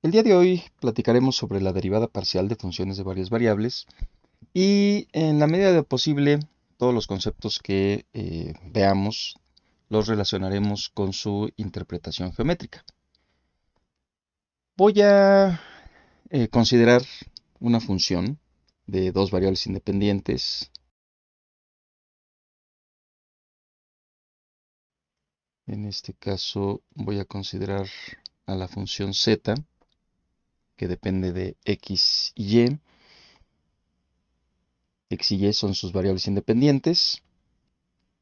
El día de hoy platicaremos sobre la derivada parcial de funciones de varias variables y en la medida de lo posible todos los conceptos que veamos los relacionaremos con su interpretación geométrica. Voy a considerar una función de dos variables independientes. En este caso voy a considerar a la función z, que depende de x y y. X y y son sus variables independientes.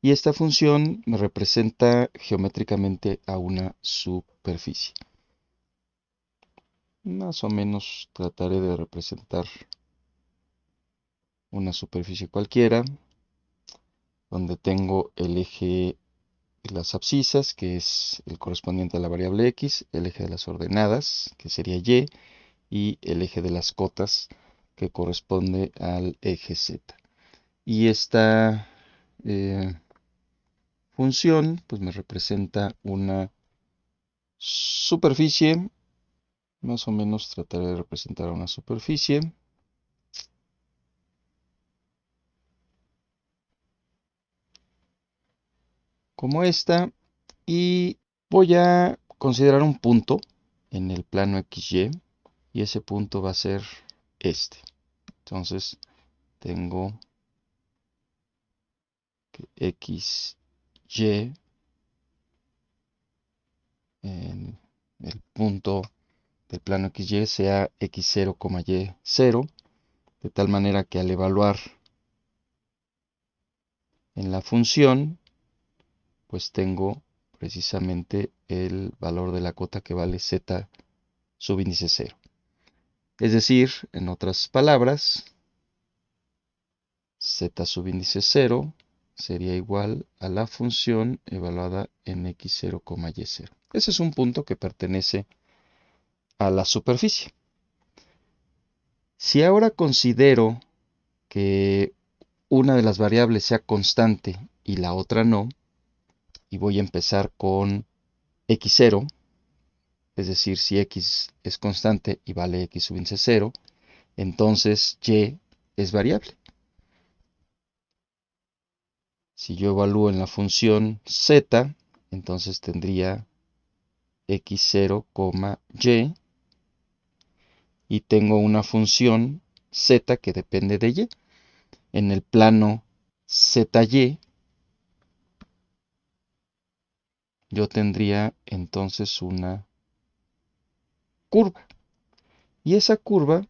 Y esta función me representa geométricamente a una superficie. Más o menos trataré de representar una superficie cualquiera, donde tengo el eje de las abscisas, que es el correspondiente a la variable x, el eje de las ordenadas, que sería y el eje de las cotas, que corresponde al eje z. Y esta función pues me representa una superficie. Más o menos trataré de representar una superficie como esta y voy a considerar un punto en el plano XY y ese punto va a ser este. Entonces tengo que XY en el punto del plano XY sea X0, Y0, de tal manera que al evaluar en la función pues tengo precisamente el valor de la cota que vale z subíndice 0. Es decir, en otras palabras, z subíndice 0 sería igual a la función evaluada en x0, y0. Ese es un punto que pertenece a la superficie. Si ahora considero que una de las variables sea constante y la otra no, y voy a empezar con x0, es decir, si x es constante y vale x subíndice 0, entonces y es variable. Si yo evalúo en la función z, entonces tendría x0, y tengo una función z que depende de y. En el plano zy, yo tendría entonces una curva. Y esa curva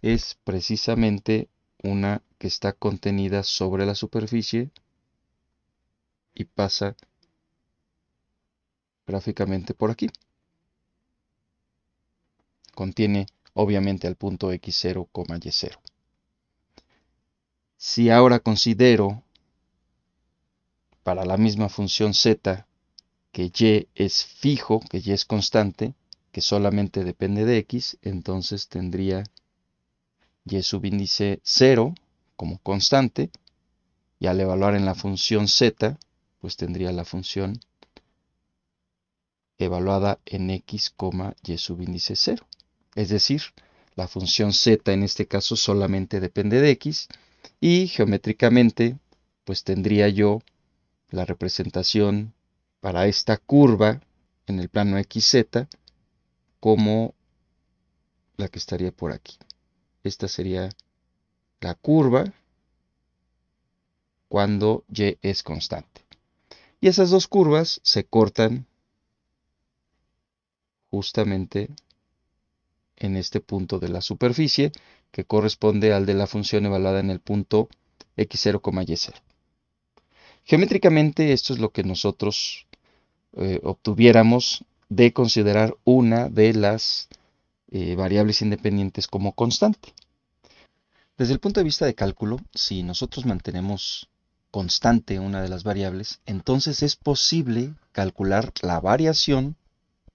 es precisamente una que está contenida sobre la superficie y pasa gráficamente por aquí. Contiene obviamente al punto x0, y0. Si ahora considero para la misma función z que y es fijo, que y es constante, que solamente depende de x, entonces tendría y subíndice 0 como constante, y al evaluar en la función z, pues tendría la función evaluada en x, y subíndice 0. Es decir, la función z en este caso solamente depende de x, y geométricamente, pues tendría yo la representación para esta curva en el plano XZ como la que estaría por aquí. Esta sería la curva cuando y es constante. Y esas dos curvas se cortan justamente en este punto de la superficie que corresponde al de la función evaluada en el punto x0, y0. Geométricamente esto es lo que nosotros obtuviéramos de considerar una de las variables independientes como constante. Desde el punto de vista de cálculo, si nosotros mantenemos constante una de las variables, entonces es posible calcular la variación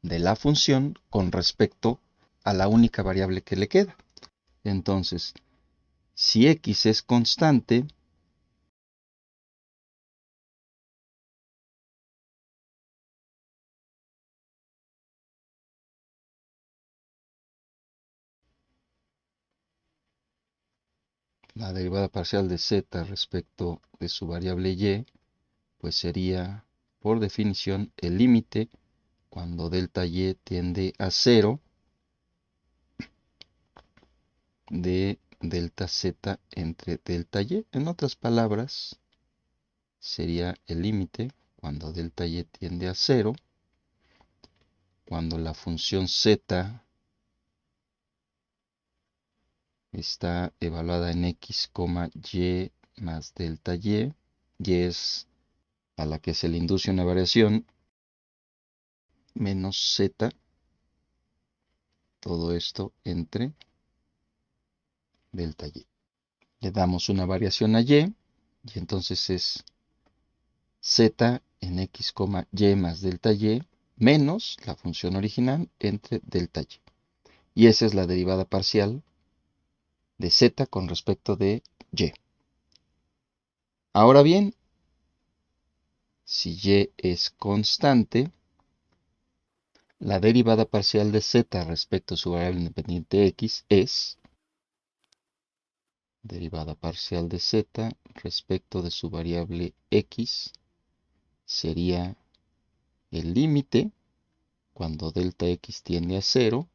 de la función con respecto a la única variable que le queda. Entonces, si x es constante, la derivada parcial de z respecto de su variable y, pues sería, por definición, el límite cuando delta y tiende a 0 de delta z entre delta y. En otras palabras, sería el límite cuando delta y tiende a 0, cuando la función z está evaluada en x, y más delta y es a la que se le induce una variación menos z, todo esto entre delta y. Le damos una variación a y entonces es z en x, y más delta y menos la función original entre delta y. Y esa es la derivada parcial de z con respecto de y. Ahora bien, si y es constante, la derivada parcial de z respecto a su variable independiente x es derivada parcial de z respecto de su variable x sería el límite cuando delta x tiende a 0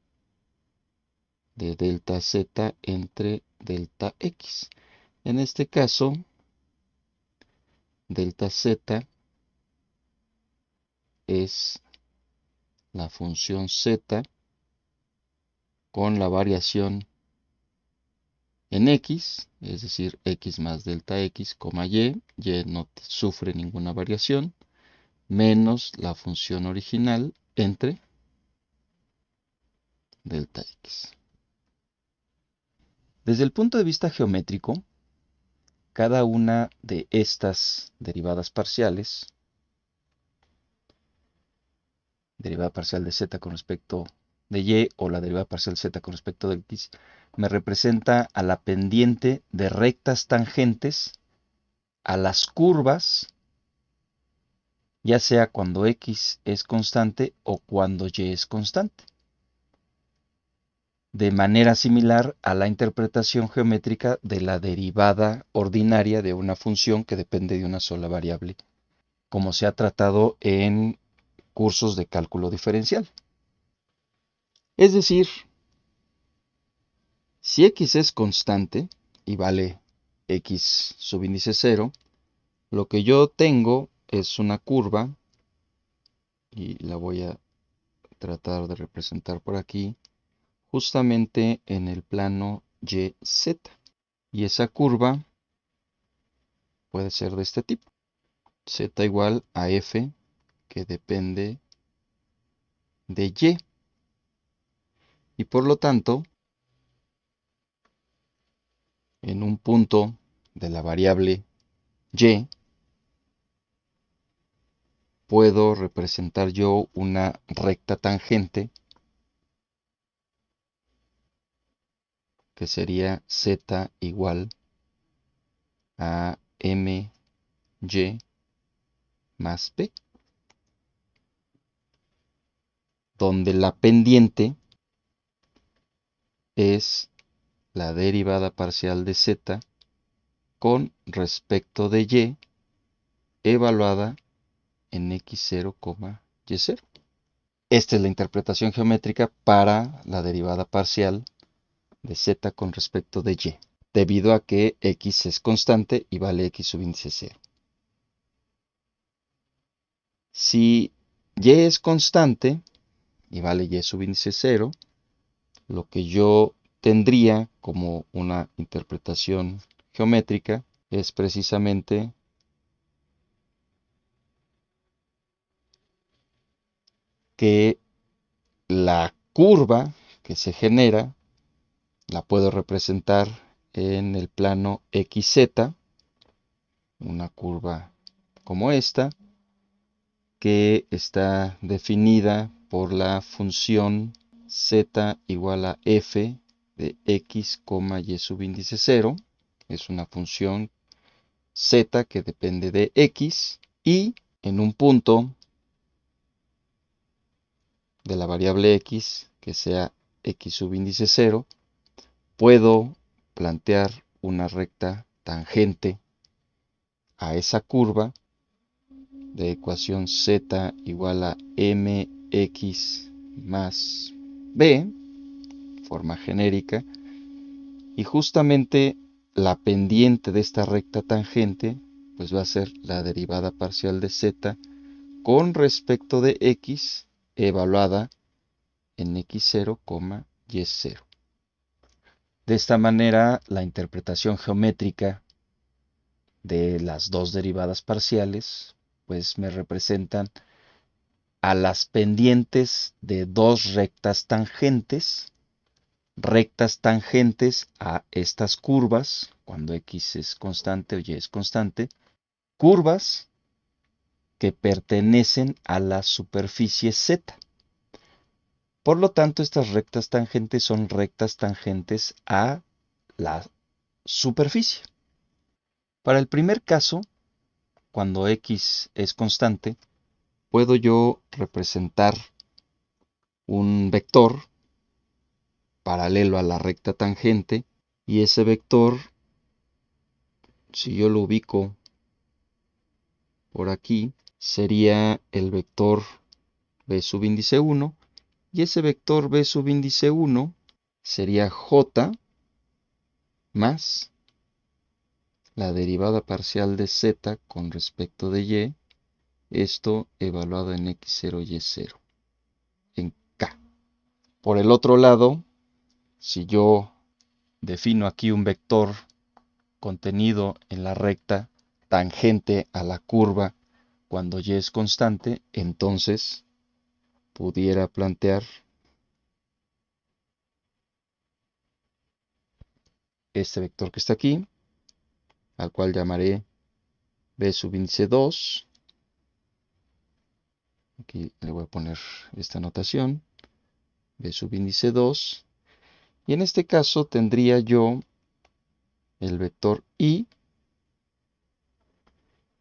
de delta z entre delta x. En este caso, delta z es la función z con la variación en x, es decir, x más delta x, y no sufre ninguna variación, menos la función original entre delta x. Desde el punto de vista geométrico, cada una de estas derivadas parciales, derivada parcial de z con respecto de y o la derivada parcial de z con respecto de x, me representa a la pendiente de rectas tangentes a las curvas, ya sea cuando x es constante o cuando y es constante, de manera similar a la interpretación geométrica de la derivada ordinaria de una función que depende de una sola variable, como se ha tratado en cursos de cálculo diferencial. Es decir, si x es constante y vale x subíndice 0, lo que yo tengo es una curva, y la voy a tratar de representar por aquí, justamente en el plano YZ. Y esa curva puede ser de este tipo. Z igual a f, que depende de y. Y por lo tanto, en un punto de la variable y, puedo representar yo una recta tangente que sería z igual a my más b, donde la pendiente es la derivada parcial de z con respecto de y evaluada en x0, y0. Esta es la interpretación geométrica para la derivada parcial de z con respecto de y, debido a que x es constante y vale x subíndice 0. Si y es constante y vale y subíndice 0, lo que yo tendría como una interpretación geométrica es precisamente que la curva que se genera la puedo representar en el plano XZ, una curva como esta, que está definida por la función z igual a f de x, y subíndice 0. Es una función z que depende de x y en un punto de la variable x que sea x subíndice 0, puedo plantear una recta tangente a esa curva de ecuación z igual a mx más b, forma genérica, y justamente la pendiente de esta recta tangente pues va a ser la derivada parcial de z con respecto de x evaluada en x0, y0. De esta manera, la interpretación geométrica de las dos derivadas parciales pues me representan a las pendientes de dos rectas tangentes a estas curvas, cuando x es constante o y es constante, curvas que pertenecen a la superficie z. Por lo tanto, estas rectas tangentes son rectas tangentes a la superficie. Para el primer caso, cuando x es constante, puedo yo representar un vector paralelo a la recta tangente y ese vector, si yo lo ubico por aquí, sería el vector b sub índice 1 y ese vector b sub índice 1 sería j más la derivada parcial de z con respecto de y, esto evaluado en x0, y0, en k. Por el otro lado, si yo defino aquí un vector contenido en la recta tangente a la curva cuando y es constante, entonces pudiera plantear este vector que está aquí, al cual llamaré b sub índice 2. Aquí le voy a poner esta notación, b sub índice 2. Y en este caso tendría yo el vector y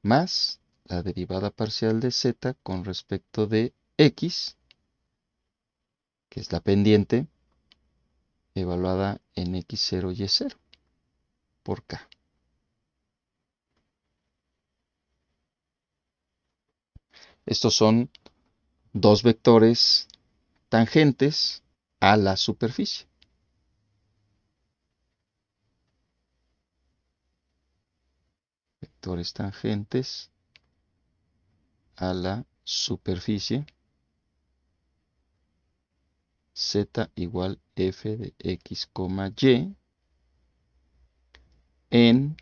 más la derivada parcial de z con respecto de x, que es la pendiente, evaluada en x0, y0, por k. Estos son dos vectores tangentes a la superficie. Vectores tangentes a la superficie. Z igual f de x, y en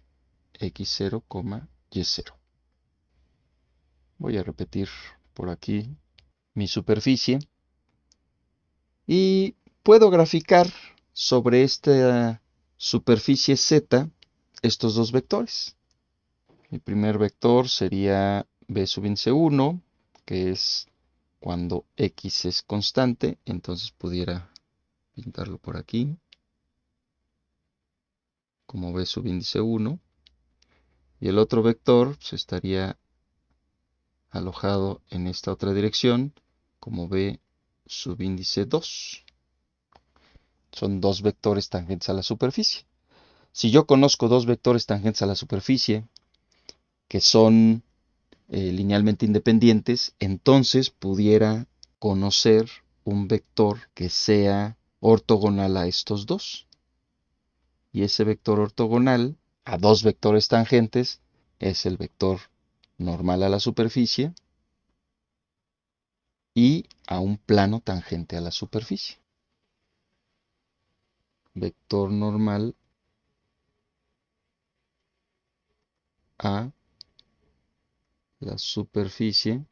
x0, y0. Voy a repetir por aquí mi superficie y puedo graficar sobre esta superficie z estos dos vectores. El primer vector sería b sub índice 1, que es cuando x es constante, entonces pudiera pintarlo por aquí como b sub índice 1. Y el otro vector pues, estaría alojado en esta otra dirección como b subíndice 2. Son dos vectores tangentes a la superficie. Si yo conozco dos vectores tangentes a la superficie que son linealmente independientes, entonces pudiera conocer un vector que sea ortogonal a estos dos. Y ese vector ortogonal a dos vectores tangentes es el vector normal a la superficie y a un plano tangente a la superficie. Vector normal a la superficie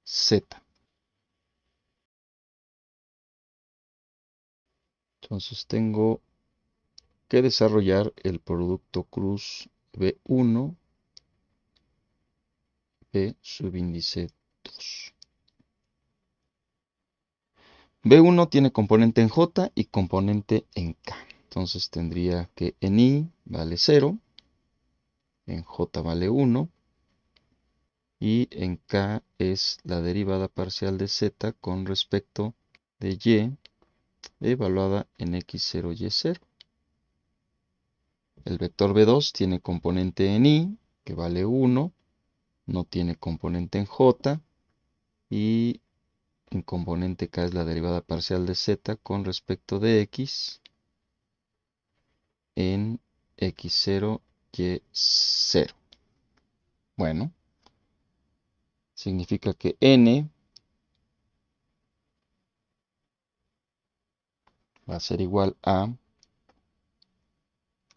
Z. Entonces tengo que desarrollar el producto cruz B1, B subíndice 2. B1 tiene componente en J y componente en K. Entonces tendría que en I vale 0, en J vale 1 y en K es la derivada parcial de Z con respecto de Y evaluada en x0, y0. El vector B2 tiene componente en I, que vale 1, no tiene componente en J, y en componente K es la derivada parcial de Z con respecto de X en X0, Y0. Bueno, significa que N va a ser igual a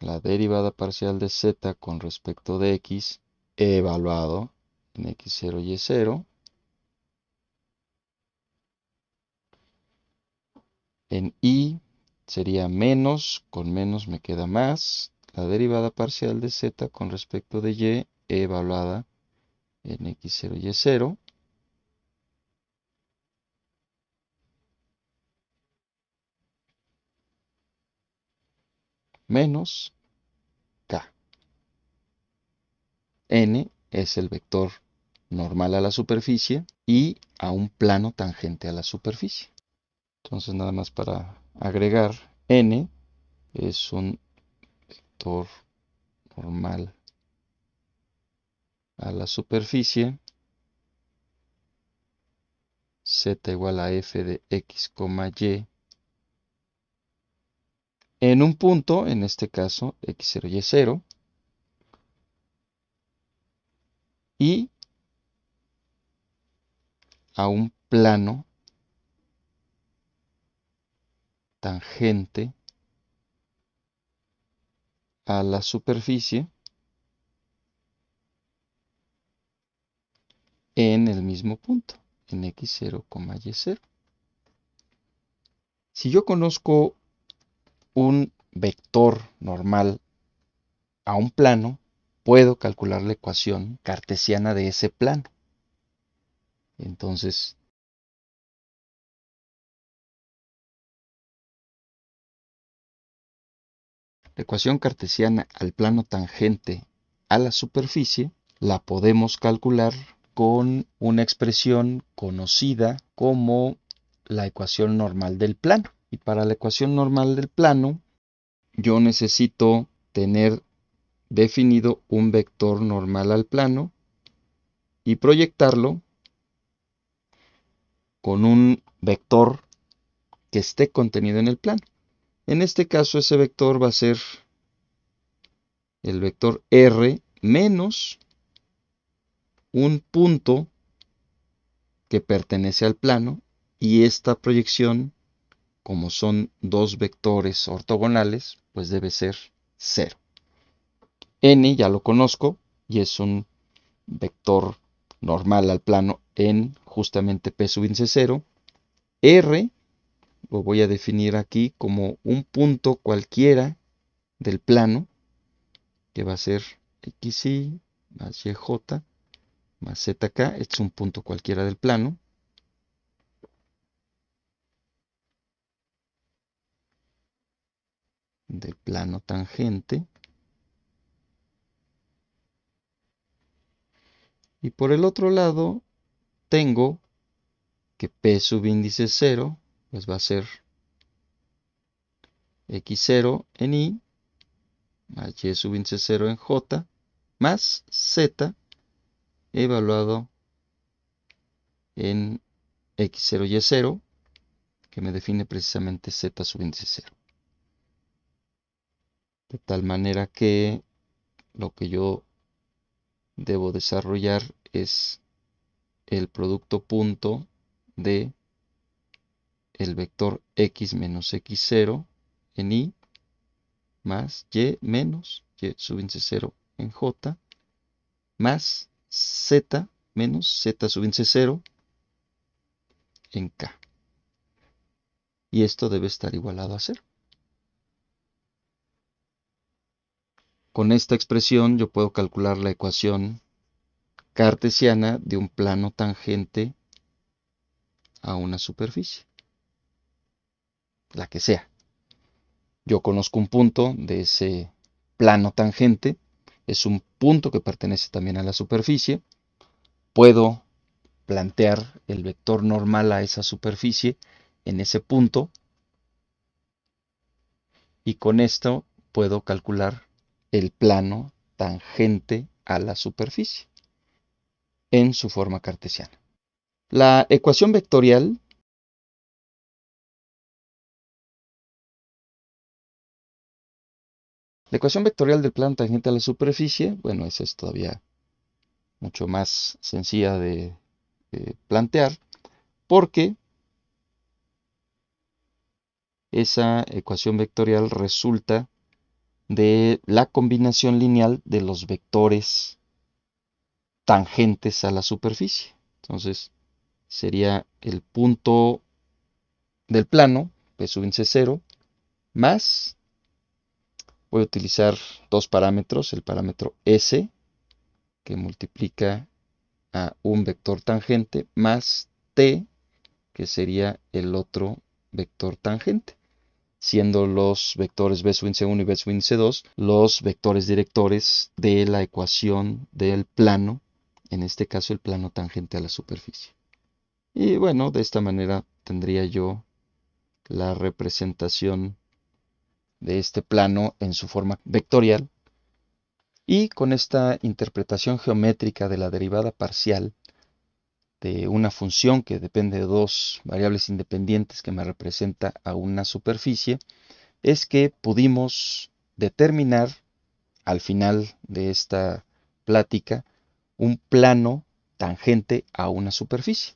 la derivada parcial de Z con respecto de X evaluado en X0, Y0. En I sería menos, con menos me queda más. La derivada parcial de Z con respecto de Y evaluada en X0, Y0. Menos K. N es el vector normal a la superficie y a un plano tangente a la superficie. Entonces nada más para agregar, N es un vector normal a la superficie, Z igual a f de x, y en un punto, en este caso x0, y0, y a un plano tangente a la superficie en el mismo punto, en x0, y0. Si yo conozco un vector normal a un plano, puedo calcular la ecuación cartesiana de ese plano. Entonces, la ecuación cartesiana al plano tangente a la superficie la podemos calcular con una expresión conocida como la ecuación normal del plano. Y para la ecuación normal del plano, yo necesito tener definido un vector normal al plano y proyectarlo con un vector que esté contenido en el plano. En este caso, ese vector va a ser el vector R menos un punto que pertenece al plano, y esta proyección, como son dos vectores ortogonales, pues debe ser 0. N ya lo conozco y es un vector normal al plano en justamente P sub índice 0. R lo voy a definir aquí como un punto cualquiera del plano, que va a ser xy más yj más zk. Este es un punto cualquiera del plano. Del plano tangente. Y por el otro lado tengo que P sub índice 0 pues va a ser x0 en y más y sub índice 0 en j más z evaluado en x0 y0, que me define precisamente z sub índice 0. De tal manera que lo que yo debo desarrollar es el producto punto de el vector x menos x0 en y más y menos y sub índice 0 en j más z menos z sub índice 0 en k. Y esto debe estar igualado a 0. Con esta expresión yo puedo calcular la ecuación cartesiana de un plano tangente a una superficie, la que sea. Yo conozco un punto de ese plano tangente, es un punto que pertenece también a la superficie. Puedo plantear el vector normal a esa superficie en ese punto, y con esto puedo calcular el plano tangente a la superficie en su forma cartesiana. La ecuación vectorial del plano tangente a la superficie, bueno, esa es todavía mucho más sencilla de plantear, porque esa ecuación vectorial resulta de la combinación lineal de los vectores tangentes a la superficie. Entonces, sería el punto del plano, P sub índice 0, más, voy a utilizar dos parámetros, el parámetro S, que multiplica a un vector tangente, más T, que sería el otro vector tangente, siendo los vectores B sub índice 1 y B sub índice 2 los vectores directores de la ecuación del plano, en este caso el plano tangente a la superficie. Y bueno, de esta manera tendría yo la representación de este plano en su forma vectorial, y con esta interpretación geométrica de la derivada parcial de una función que depende de dos variables independientes que me representa a una superficie, es que pudimos determinar al final de esta plática un plano tangente a una superficie.